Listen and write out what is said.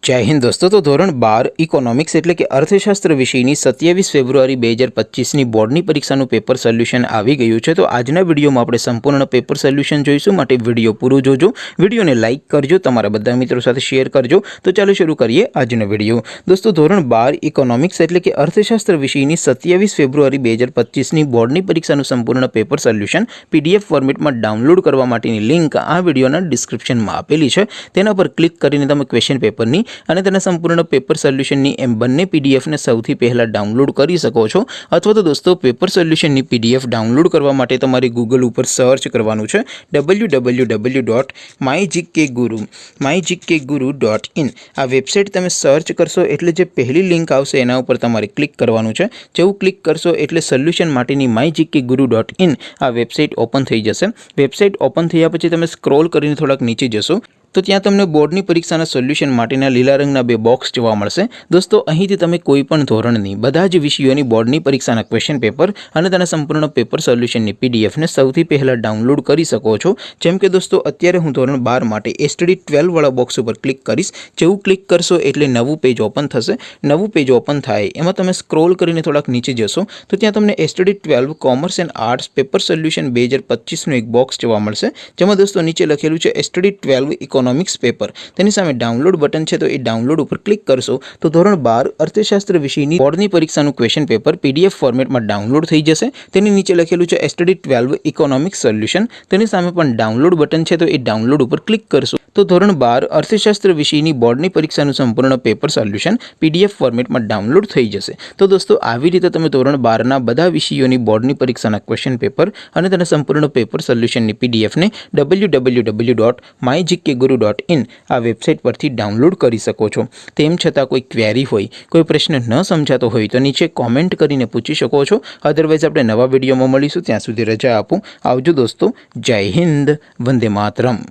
जय हिंद दोस्तों। तो ધોરણ 12 ઇકોનોમિક્સ એટલે કે અર્થશાસ્ત્ર વિષયની 27 ફેબ્રુઆરી 2025ની બોર્ડની પરીક્ષાનું પેપર સોલ્યુશન આવી ગયું છે। તો આજના વિડીયોમાં આપણે સંપૂર્ણ પેપર સોલ્યુશન જોઈશું, માટે વિડીયો પૂરો જોજો, વિડીયોને લાઇક કરજો, તમારા બધા મિત્રો સાથે શેર કરજો। તો ચાલો શરૂ કરીએ આજનો વિડીયો। દોસ્તો ધોરણ 12 ઇકોનોમિક્સ એટલે કે અર્થશાસ્ત્ર વિષયની 27 ફેબ્રુઆરી 2025ની બોર્ડની પરીક્ષાનું સંપૂર્ણ પેપર સોલ્યુશન પીડીએફ ફોર્મેટમાં ડાઉનલોડ કરવા માટેની લિંક આ વિડીયોના ડિસ્ક્રિપ્શનમાં આપેલી છે। તેના પર ક્લિક કરીને તમે ક્વેશ્ચન પેપરની અને તેના સંપૂર્ણ પેપર સોલ્યુશનની એમ બંને પીડીએફને સૌથી પહેલાં ડાઉનલોડ કરી શકો છો। અથવા તો દોસ્તો પેપર સોલ્યુશનની પીડીએફ ડાઉનલોડ કરવા માટે તમારે ગૂગલ ઉપર સર્ચ કરવાનું છે www.mygkguru.in। આ વેબસાઇટ તમે સર્ચ કરશો એટલે જે પહેલી લિંક આવશે એના ઉપર તમારે ક્લિક કરવાનું છે। જેવું ક્લિક કરશો એટલે સોલ્યુશન માટેની mygkguru.in આ વેબસાઇટ ઓપન થઈ જશે। વેબસાઇટ ઓપન થયા પછી તમે સ્ક્રોલ કરીને થોડાક નીચે જશો તો ત્યાં તમને બોર્ડની પરીક્ષાના સોલ્યુશન માટેના લીલા રંગના બે બોક્સ જોવા મળશે। દોસ્તો અહીંથી તમે કોઈ પણ ધોરણની બધા જ વિષયોની બોર્ડની પરીક્ષાના ક્વેશ્ચન પેપર અને તેના સંપૂર્ણ પેપર સોલ્યુશનની પીડીએફને સૌથી પહેલાં ડાઉનલોડ કરી શકો છો। જેમ કે દોસ્તો અત્યારે હું ધોરણ 12 માટે STD 12 વાળા બોક્સ ઉપર ક્લિક કરીશ। જેવું ક્લિક કરશો એટલે નવું પેજ ઓપન થશે। નવું પેજ ઓપન થાય એમાં તમે સ્ક્રોલ કરીને થોડાક નીચે જશો તો ત્યાં તમને STD 12 commerce and arts paper solution 2025નું એક બોક્સ જોવા મળશે, જેમાં દોસ્તો નીચે લખેલું છે STD 12 ઇકોનોમિક્સ પેપર। તેની સામે ડાઉનલોડ બટન છે, તો એ ડાઉનલોડ ઉપર ક્લિક કરશો તો ધોરણ 12 અર્થશાસ્ત્ર વિષયની બોર્ડની પરીક્ષાનું ક્વેશ્ચન પેપર પીડીએફ ફોર્મેટમાં ડાઉનલોડ થઈ જશે। તેની નીચે લખેલું છે STD 12 ઇકોનોમિક્સ સોલ્યુશન, તેની સામે પણ ડાઉનલોડ બટન છે, તો એ ડાઉનલોડ ઉપર ક્લિક કરશો તો ધોરણ 12 અર્થશાસ્ત્ર વિષયની બોર્ડની પરીક્ષાનું સંપૂર્ણ પેપર સોલ્યુશન પીડીએફ ફોર્મેટમાં ડાઉનલોડ થઈ જશે। તો દોસ્તો આવી રીતે તમે ધોરણ 12ના બધા વિષયોની બોર્ડની પરીક્ષાના ક્વેશ્ચન પેપર અને તેના સંપૂર્ણ પેપર સોલ્યુશનની પીડીએફને www.mygkguru.in આ વેબસાઇટ પરથી ડાઉનલોડ કરી શકો છો। તેમ છતાં કોઈ ક્વેરી હોય, કોઈ પ્રશ્ન ન સમજાતો હોય તો નીચે કોમેન્ટ કરીને પૂછી શકો છો। અધરવાઇઝ આપણે નવા વિડીયોમાં મળીશું, ત્યાં સુધી રજા આપો। આવજો દોસ્તો, જય હિન્દ, વંદે માતરમ।